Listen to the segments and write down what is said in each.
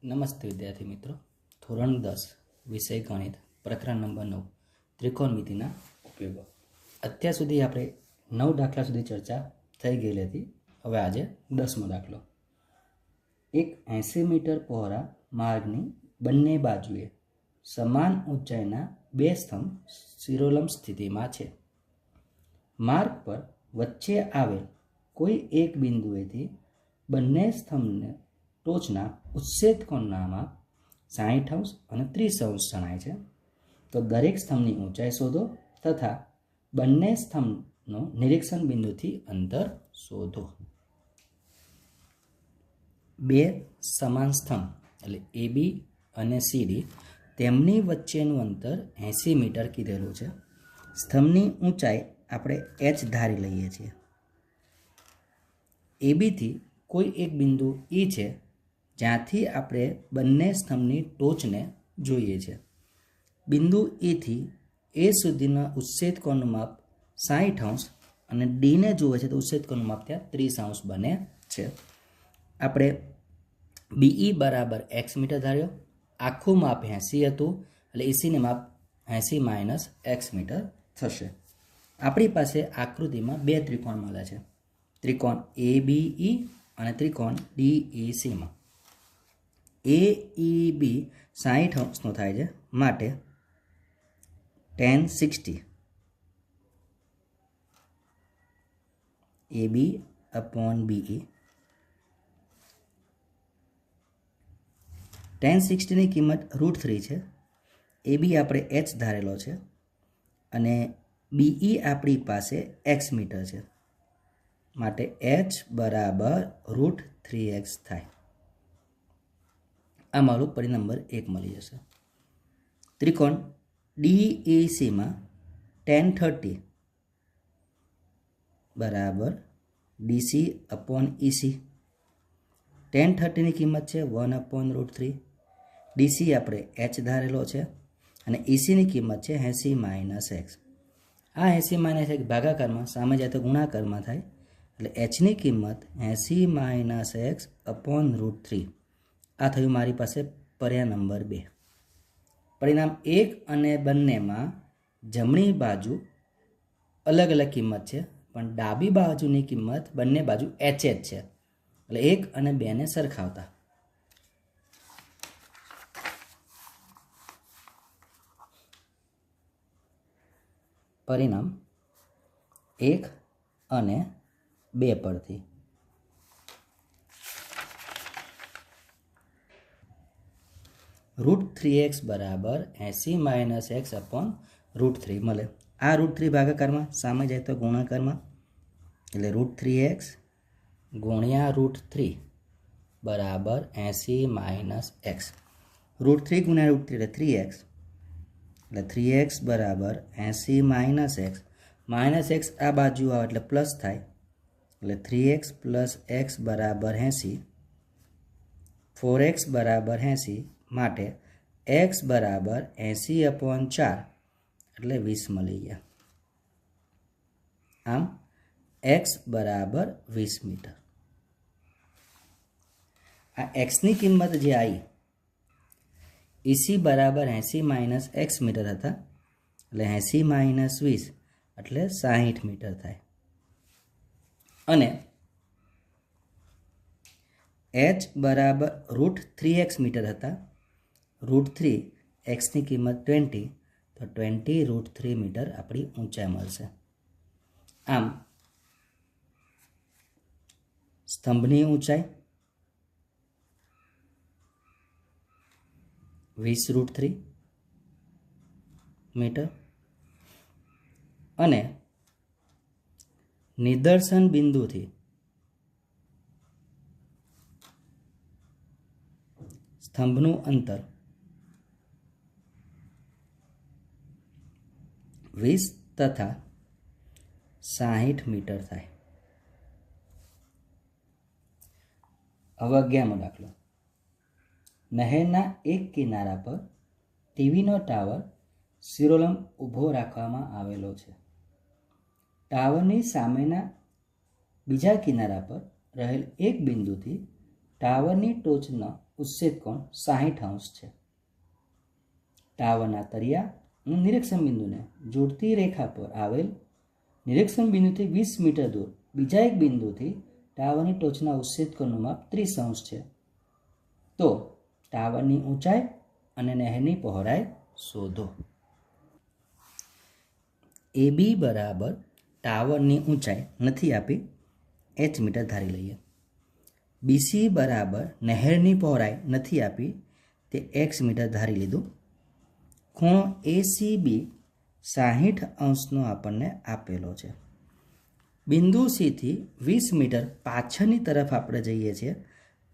નમસ્તે વિદ્યાર્થી મિત્રો, ધોરણ 10 વિષય ગણિત પ્રકરણ નંબર 9 ત્રિકોણમિતિના ઉપયોગો. અત્યાર સુધી આપણે 9 દાખલા સુધી ચર્ચા થઈ ગયેલી હતી. હવે આજે 10મો દાખલો. એક 80 મીટર પહોળા માર્ગની બંને બાજુએ સમાન ઊંચાઈના બે સ્તંભ શિરોલંબ સ્થિતિમાં છે. માર્ગ પર વચ્ચે આવેલ કોઈ એક બિંદુએથી બંને સ્તંભને ટોચના ઉચ્છેદ કોણના માપ 60° અને 30° જણાય છે. તો દરેક સ્તંભની ઊંચાઈ શોધો તથા બંને સ્તંભનો નિરીક્ષણ બિંદુથી અંતર શોધો. બે સમાન સ્તંભ એટલે AB અને CD તેમની વચ્ચેનું અંતર 80 મીટર કીધેલું છે. સ્તંભની ઊંચાઈ આપણે h ધારી લઈએ છીએ. ABથી કોઈ એક બિંદુ E છે જ્યાંથી આપણે બંને સ્તંભની ટોચને જોઈએ છે. બિંદુ Eથી A સુધીના ઉચ્છેદ કોણનું માપ 60° અને Dને જુએ છે તો ઉચ્છેદ કોણનું માપ ત્યાં 30° બને છે. આપણે BE બરાબર x મીટર ધાર્યો. આખું માપ 80 હતું એટલે ECને માપ 80 - x મીટર થશે. આપણી પાસે આકૃતિમાં બે ત્રિકોણ મળે છે, ત્રિકોણ ABE અને ત્રિકોણ DECમાં. AEB 60° થાય છે, માટે tan 60 AB/BE. tan 60ની કિંમત √3 છે. AB આપણે h ધારેલો છે અને BE આપણી પાસે x મીટર છે, માટે h બરાબર √3x થાય. આ મારું પરિણામ નંબર 1 મળી જશે. ત્રિકોણ DECમાં tan 30 બરાબર DC/EC. tan 30ની કિંમત છે 1/√3. DC આપણે h ધારેલો છે અને ECની કિંમત છે 80 - x. આ 80 - x ભાગાકારમાં સામે જાય તો ગુણાકારમાં થાય એટલે hની કિંમત 80 - x/√3. આ થયું મારી પાસે પરિણામ નંબર 2. પરિણામ 1 અને બંનેમાં જમણી બાજુ અલગ અલગ કિંમત છે, પણ ડાબી બાજુની કિંમત બંને બાજુ h જ છે એટલે 1 અને 2ને સરખાવતા પરિણામ 1 અને 2 પરથી √3x બરાબર 80 - x/√3 મળે. આ √3 ભાગાકારમાં સામે જાય તો ગુણાકારમાં એટલે √3x ગુણ્યા √3 બરાબર 80 - x. √3 ગુણ્યા √3 એટલે 3x એટલે 3x બરાબર 80 - x. -x આ બાજુ આવે એટલે પ્લસ થાય એટલે 3x + x બરાબર 80. 4x બરાબર 80 માટે x બરાબર 80/4 એટલે 20 મળી ગયા. આમ x બરાબર 20 મીટર. આ xની કિંમત જે આવી EC બરાબર 80 - x મીટર હતા એટલે 80 - 20 એટલે 60 મીટર થાય. અને h બરાબર √3x મીટર હતા. √3 xની કિંમત 20 તો 20 √3 મીટર આપણી ઊંચાઈ મળશે. આમ સ્તંભની ઊંચાઈ 20 √3 મીટર અને નિદર્શન બિંદુથી સ્તંભનું અંતર 20 તથા 60 મીટર થાય. હવે 11મો દાખલો. નહેરના એક કિનારા પર ટીવીનો ટાવર શિરોલંબ ઊભો રાખવામાં આવેલો છે. ટાવરની સામેના બીજા કિનારા પર રહેલ એક બિંદુથી ટાવરની ટોચનો ઉચ્છેદ કોણ 60° છે. ટાવરના તળિયા અને નિરીક્ષણ બિંદુને જોડતી રેખા પર આવેલ નિરીક્ષણ બિંદુથી 20 મીટર દૂર બીજા એક બિંદુથી ટાવરની ટોચના ઉચ્છેદ કોણનું માપ 30° છે. તો ટાવરની ઊંચાઈ અને નહેરની પહોળાઈ શોધો. AB બરાબર ટાવરની ઊંચાઈ નથી આપી, h મીટર ધારી લઈએ. BC બરાબર નહેરની પહોળાઈ નથી આપી, તે x મીટર ધારી લીધું. ખૂણો ACB 60° આપણને આપેલો છે. બિંદુ C થી 20 મીટર પાછળની તરફ આપણે જઈએ છીએ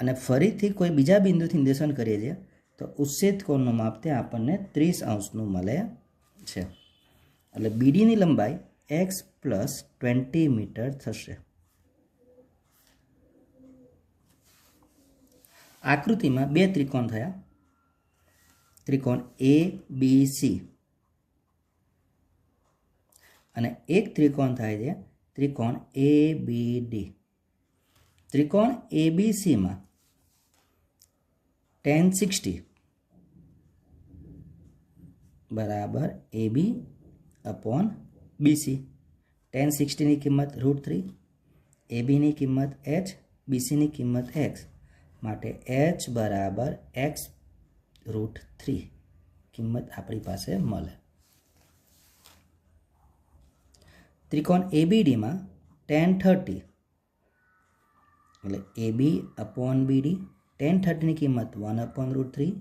અને ફરીથી કોઈ બીજા બિંદુથી નિર્દેશન કરીએ છીએ તો ઉચ્છેદ કોણનું માપ તે આપણને 30° મળે છે. એટલે BDની લંબાઈ x + 20 મીટર થશે. આકૃતિમાં બે ત્રિકોણ થયા, ત્રિકોણ ABC અને એક ત્રિકોણ થાય છે ત્રિકોણ ABD. ત્રિકોણ ABCમાં tan 60 બરાબર AB/BC. tan 60ની કિંમત √3, ABની કિંમત h, BCની કિંમત x, માટે h બરાબર x√3 કિંમત આપણી પાસે મળે. ત્રિકોણ ABDમાં tan 30 એટલે AB/BD. tan 30ની કિંમત 1/√3,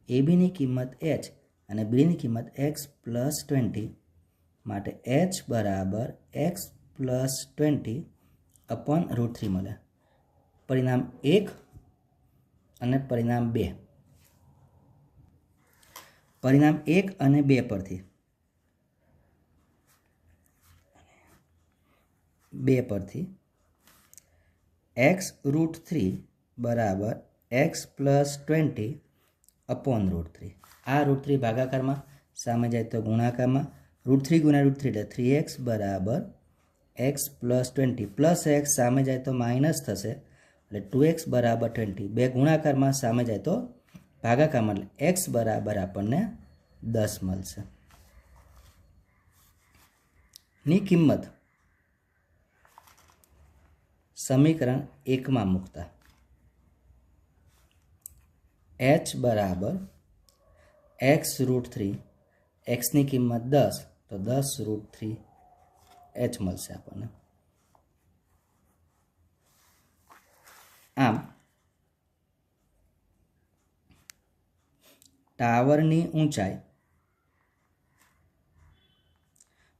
ABની કિંમત h અને BDની કિંમત x + 20, માટે h બરાબર x + 20/√3 મળે. પરિણામ 1 અને પરિણામ 2. પરિણામ 1 અને 2 પરથી x√3 બરાબર x + 20/√3. આ √3 ભાગાકારમાં, સામે જાય તો ગુણાકારમાં. √3 × √3 એટલે 3x બરાબર x + 20 પ્લસ x સામે જાય તો માઇનસ થશે એટલે 2x બરાબર 20. બે ગુણાકારમાં, સામે જાય તો ભાગાકારમાં, એટલે x બરાબર આપણને 10 મળશે. ની કિંમત સમીકરણ 1માં મૂકતા h બરાબર x√3, xની કિંમત 10 તો 10√3h મળશે આપણને. આમ ટાવરની ઊંચાઈ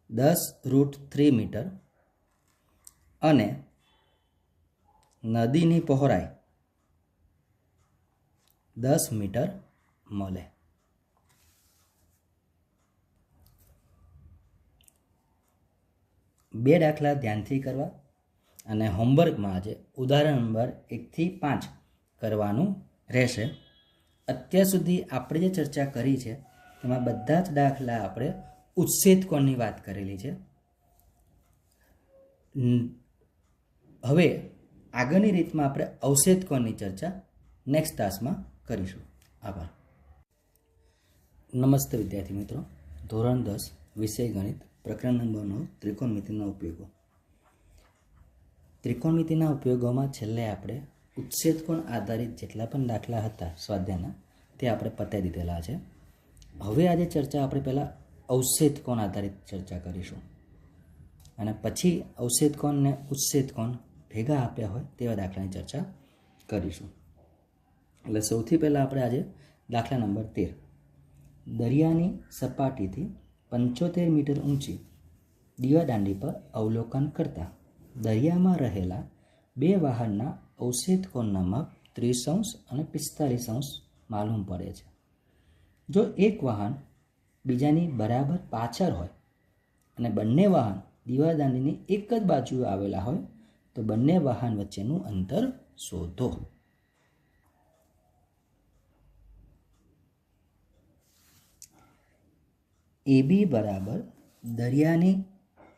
10√3 મીટર અને નદીની પહોળાઈ 10 મીટર મળે. બે દાખલા ધ્યાનથી કરવા અને હોમવર્કમાં આજે ઉદાહરણ નંબર 1 થી 5 કરવાનું રહેશે. અત્યાર સુધી આપણે જે ચર્ચા કરી છે તેમાં બધા જ દાખલા આપણે ઉચ્છેદ કોણની વાત કરેલી છે. હવે આગળની રીતમાં આપણે અવચ્છેદ કોણની ચર્ચા નેક્સ્ટ ક્લાસમાં કરીશું. આભાર. નમસ્તે વિદ્યાર્થી મિત્રો. ધોરણ 10 વિષય ગણિત, પ્રકરણ નંબર 9, ત્રિકોણમિતિના ઉપયોગો. ત્રિકોણમિતિના ઉપયોગોમાં છેલ્લે આપણે ઉચ્છેદ કોણ આધારિત જેટલા પણ દાખલા હતા સ્વાધ્યાયના તે આપણે પતાવી દીધેલા છે. હવે આજે ચર્ચા આપણે પહેલાં અવચ્છેદ કોણ આધારિત ચર્ચા કરીશું અને પછી અવચ્છેદ કોણ ને ઉચ્છેદ કોણ ભેગા આપ્યા હોય તેવા દાખલાની ચર્ચા કરીશું. એટલે સૌથી પહેલાં આપણે આજે દાખલા નંબર 13. દરિયાની સપાટીથી 75 મીટર ઊંચી દીવાદાંડી પર અવલોકન કરતા દરિયામાં રહેલા બે વાહનના અવચ્છેદ કોણના માપ 30° અને 45° માલુમ પડે છે. જો એક વાહન બીજાની બરાબર પાછળ હોય અને બંને વાહન દીવાદાંડીની એક જ બાજુએ આવેલા હોય તો બંને વાહન વચ્ચેનું અંતર શોધો. AB બરાબર દરિયાની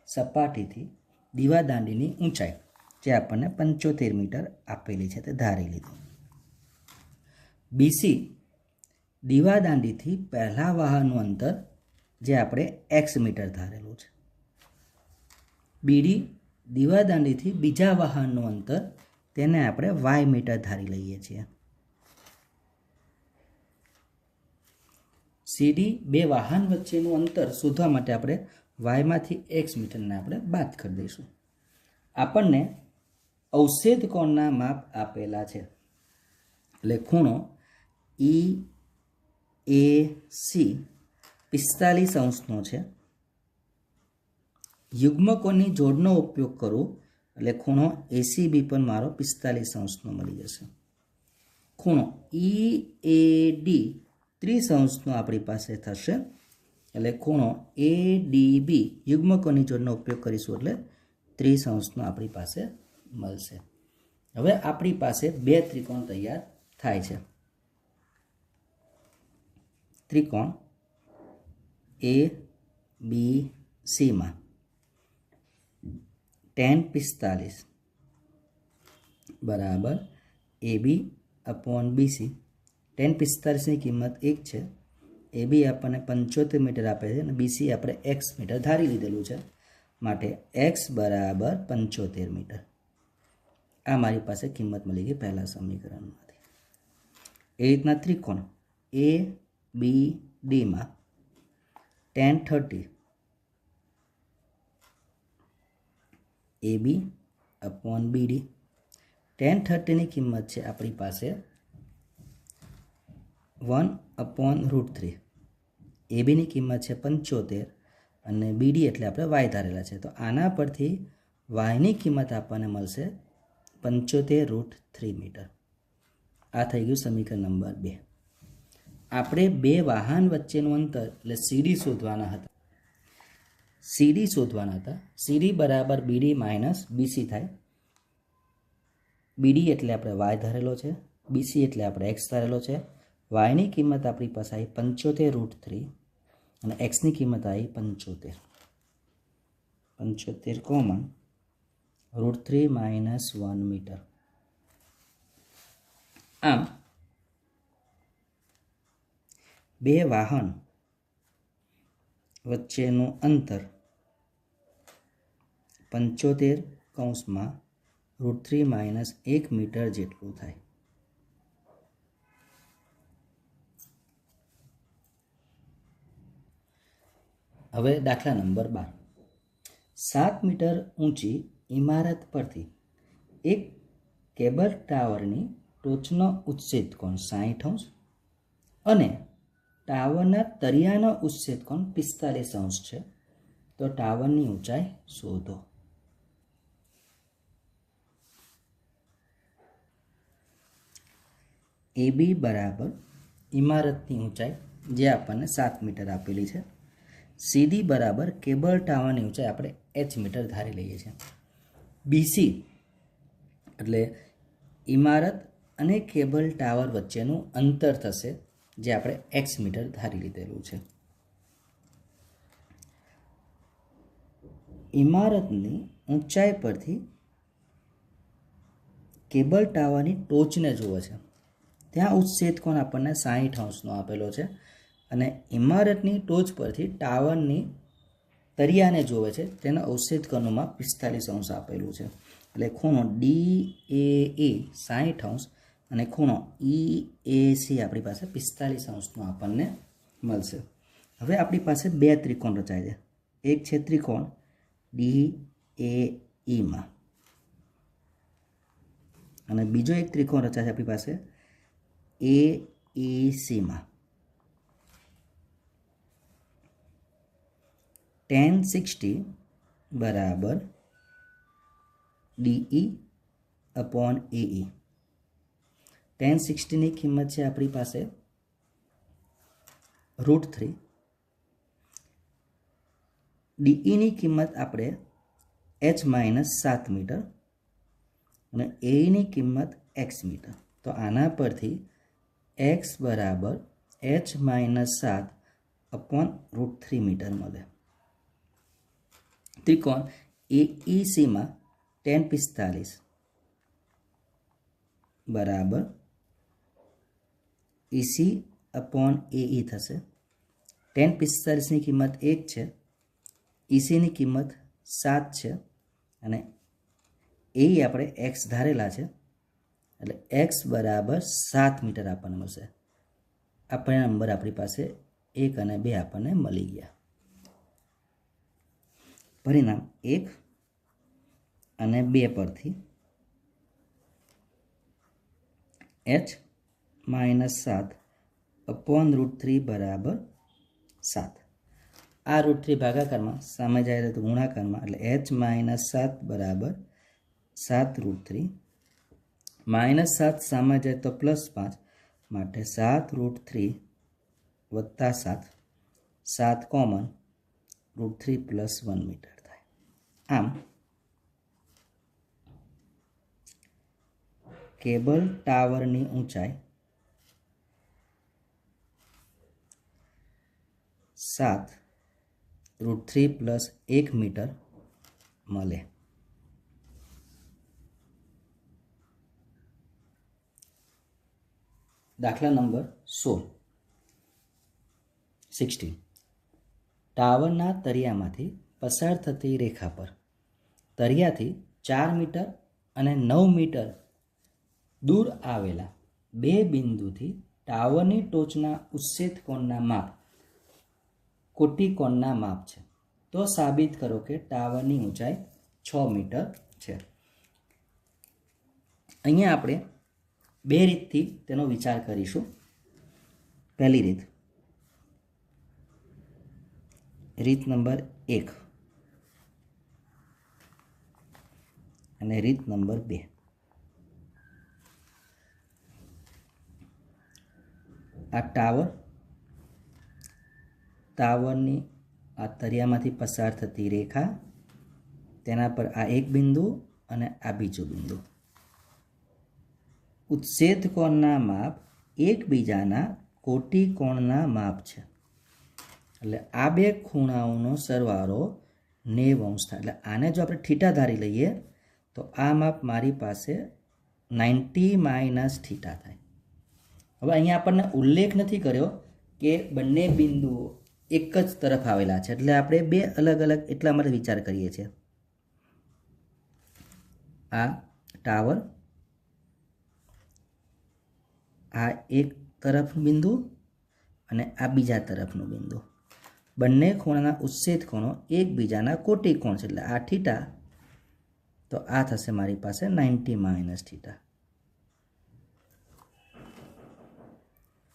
સપાટીથી દીવાદાંડીની ઊંચાઈ જે આપણને 75 મીટર આપેલી છે તે ધારી લીધું. BC દીવાદાંડીથી પહેલા વાહનનું અંતર જે આપણે x મીટર ધારેલું છે. BD દીવાદાંડીથી બીજા વાહનનું અંતર તેને આપણે y મીટર ધારી લઈએ છીએ. CD બે વાહન વચ્ચેનું અંતર શોધવા માટે આપણે yમાંથી x મીટરને આપણે બાદ કરી દઈશું. આપણને અવષેધ કોણના માપ આપેલા છે. એટલે ખૂણો EAC 45° છે. યુગ્મકોણની જોડનો ઉપયોગ કરું એટલે ખૂણો ACB પણ મારો 45° મળી જશે. ખૂણો EAD 30° આપણી પાસે થશે. એટલે ખૂણો ADB યુગ્મકોણની જોડનો ઉપયોગ કરીશું એટલે 30° આપણી પાસે મળશે. હવે આપણી પાસે બે ત્રિકોણ તૈયાર થાય છે. ત્રિકોણ ABC માં tan 45 બરાબર AB/BC. tan 45 ની કિંમત 1 છે. AB આપણને 75 મીટર આપે છે અને BC આપણે x મીટર ધારી લીધેલું છે, માટે x બરાબર 75 મીટર. આ મારી પાસે કિંમત મળી ગઈ પહેલા સમીકરણમાંથી. એ રીતના ત્રિકોણ ABD માં tan 30 AB/BD. tan 30 ની કિંમત છે આપણી પાસે 1/√3. AB ની કિંમત છે 75 અને BD એટલે આપણે y ધારેલા છે, તો આના પરથી y ની કિંમત આપણને મળશે 75√3 મીટર. આ થઈ ગયું સમીકરણ નંબર 2. આપણે બે વાહન વચ્ચેનું અંતર એટલે CD શોધવાના હતા. CD બરાબર BD માઇનસ BC થાય. BD એટલે આપણે y ધારેલો છે, BC એટલે આપણે x ધારેલો છે. y ની કિંમત આપણી પાસે આવી 75√3 અને x ની કિંમત આવી 75 કોમન √3 - 1 મીટર. આમ બે વાહન વચ્ચેનું અંતર 75 √3 - 1 મીટર જેટલું થાય. હવે દાખલા નંબર 12. 7 મીટર ઊંચી ઇમારત પરથી એક કેબલ ટાવરની ટોચનો ઉચ્છેદ કોણ 60° અને ટાવરના તળિયાનો ઉચ્છેદ કોણ 45° છે, તો ટાવરની ઊંચાઈ શોધો. AB બરાબર ઇમારતની ઊંચાઈ જે આપણને 7 મીટર આપેલી છે. CD બરાબર કેબલ ટાવરની ઊંચાઈ આપણે h મીટર ધારી લઈએ છીએ. BC એટલે ઇમારત અને કેબલ ટાવર વચ્ચેનું અંતર થશે જે આપણે x મીટર ધારી લીધેલું છે. ઇમારતની ઊંચાઈ પરથી કેબલ ટાવરની ટોચને જુએ છે, ત્યાં ઉચ્છેદ કોણ આપણને 60° આપેલો છે અને ઇમારતની ટોચ પરથી ટાવરની તળિયાને જોવે છે, તેના ઉચ્છેદ કોણનું માપ 45° આપેલું છે. એટલે ખૂણો DAE 60° અને ખૂણો EAC આપણી પાસે 45° આપણને મળશે. હવે આપણી પાસે બે ત્રિકોણ રચાય છે. એક છે ત્રિકોણ DAE માં અને બીજો એક ત્રિકોણ રચાય છે આપણી પાસે AEC માં. tan 60 બરાબર DE/AE. tan 60 ની કિંમત છે આપણી પાસે √3. DE ની કિંમત આપણે h - 7 મીટર અને AE ની કિંમત x મીટર. તો આના પરથી x બરાબર h - 7/√3 મીટર મળે. ત્રિકોણ AEC માં tan 45 બરાબર EC अपॉन AE થશે. tan 45ની કિંમત 1 છે, ECની કિંમત 7 છે અને AE આપણે x ધારેલા છે એટલે x બરાબર 7 મીટર આપણને મળશે. આપણે નંબર આપણી પાસે 1 અને 2 આપણને મળી ગયા. પરિણામ 1 અને 2 પરથી h -7 अपॉन √3 बराबर 7. आ √3 भागाकाરમાં સામે જાય તો ગુણાકારમાં એટલે h -7 बराबर 7 √3 -7 સામે જાય તો +5 માટે 7 √3 વત્તા 7 7 કોમન √3 + 1 મીટર થાય. આમ કેબલ ટાવરની ઊંચાઈ 7 √3 + 1 મીટર મળે. દાખલા નંબર 16. ટાવરના તળિયામાંથી પસાર થતી રેખા પર તળિયાથી 4 મીટર અને 9 મીટર દૂર આવેલા બે બિંદુથી ટાવરની ટોચના ઉચ્છેદ કોણના માપ કોટિકોણના માપ છે. તો સાબિત કરો કે ટાવરની ઊંચાઈ 6 મીટર છે. અહીંયા આપણે બે રીતથી તેનો વિચાર કરીશું. પહેલી રીત નંબર 1 અને રીત નંબર 2. આ ટાવરની આ તળિયામાંથી પસાર થતી રેખા, તેના પર આ એક બિંદુ અને આ બીજું બિંદુ. ઉચ્છેદ કોણના માપ એકબીજાના કોટિકોણના માપ છે. એટલે આ બે ખૂણાઓનો સરવાળો 90 થાય. એટલે આને જો આપણે થીટા ધારી લઈએ તો આ માપ મારી પાસે 90 - થીટા થાય. હવે અહીંયા આપણને ઉલ્લેખ નથી કર્યો કે બંને બિંદુઓ એક જ તરફ આવેલા છે, એટલે આપણે બે અલગ અલગ એટલા માટે વિચાર કરીએ છીએ. આ ટાવર, આ એક તરફનું બિંદુ અને આ બીજા તરફનું બિંદુ, બંને ખૂણાના ઉચ્છેદ કોણો એકબીજાના કોટિકોણ છે. એટલે આ થીટા, તો આ થશે મારી પાસે 90 - થીટા.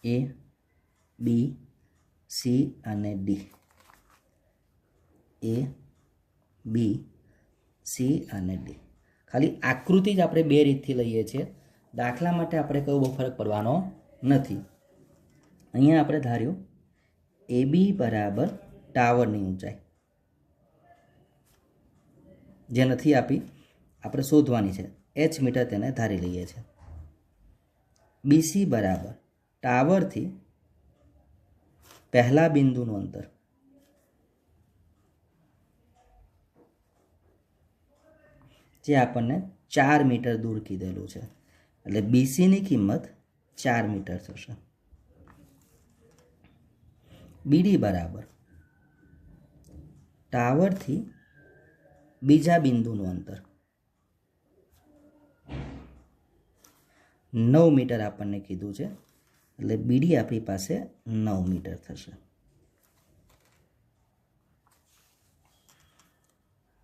A, B, C અને D. A, B, C અને D. ખાલી આકૃતિ જ આપણે બે રીતથી લઈએ છીએ. દાખલા માટે આપણે કોઈ બહુ ફરક પડવાનો નથી. અહીંયા આપણે ધાર્યું AB બરાબર ટાવરની ઊંચાઈ, જે નથી આપી, આપણે શોધવાની છે. h મીટર તેને ધારી લઈએ છીએ. BC બરાબર ટાવરથી પહેલા બિંદુનું અંતર, જે આપણને 4 મીટર દૂર કીધેલું છે. એટલે BCની કિંમત 4 મીટર થશે. BD બરાબર ટાવરથી બીજા બિંદુનું અંતર 9 મીટર આપણને કીધું છે. એટલે BD આપણી પાસે 9 મીટર થશે.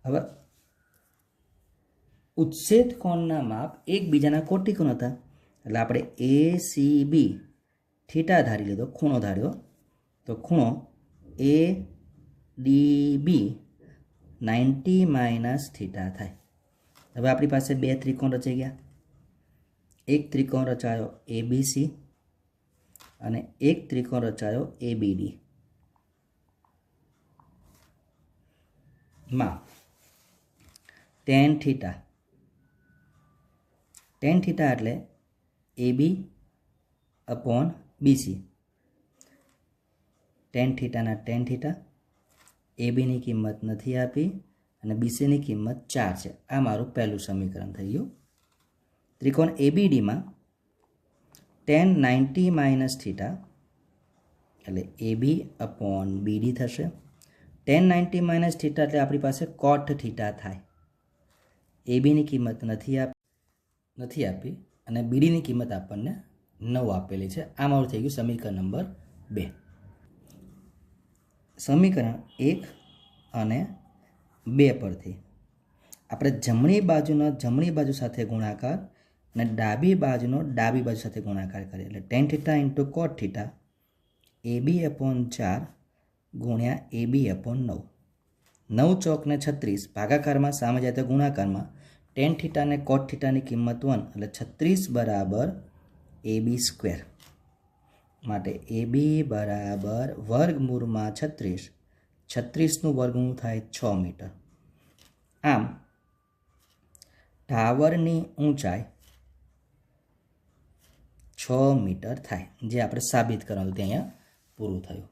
હવે ઉચ્છેદ કોણના માપ એકબીજાના કોટિકોણ હતા, એટલે આપણે ACB થીટા ધારી લીધો, ખૂણો ધાર્યો, તો ખૂણો ADB 90 - થીટા થાય. હવે આપણી પાસે બે ત્રિકોણ રચાઈ ગયા. એક ત્રિકોણ રચાયો ABC અને એક ત્રિકોણ રચાયો ABD. માં tan થીટા એટલે AB अपॉन BC. tan થીટાના tan થીટા, ABની કિંમત નથી આપી અને BCની કિંમત 4 છે. આ મારું પહેલું સમીકરણ થઈ ગયું. ત્રિકોણ ABDમાં tan 90 માઇનસ થીટા એટલે AB અપોન BD થશે. tan 90 માઇનસ થીટા એટલે આપણી પાસે cot થીટા થાય. ABની કિંમત નથી આપી અને BDની કિંમત આપણને 9 આપેલી છે. આ મારું થઈ ગયું સમીકરણ નંબર 2. સમીકરણ 1 અને 2 પરથી આપણે જમણી બાજુનો જમણી બાજુ સાથે ગુણાકાર અને ડાબી બાજુનો ડાબી બાજુ સાથે ગુણાકાર કરીએ એટલે tan થીટા ઇન્ટુ કોટ થીટા AB અપોન 4 ગુણ્યા AB અપોન 9. 9 ચોકને 36 ભાગાકારમાં સામે જાય તો ગુણાકારમાં tan થીટા અને કોટ થીટાની કિંમત 1 એટલે 36 બરાબર AB સ્ક્વેર. માટે AB બરાબર વર્ગમૂળમાં 36. 36નું વર્ગમૂળ થાય 6 મીટર. આમ ટાવરની ઊંચાઈ 6 મીટર થાય, જે આપણે સાબિત કરવાનું તે અહીંયા પૂરું થયું.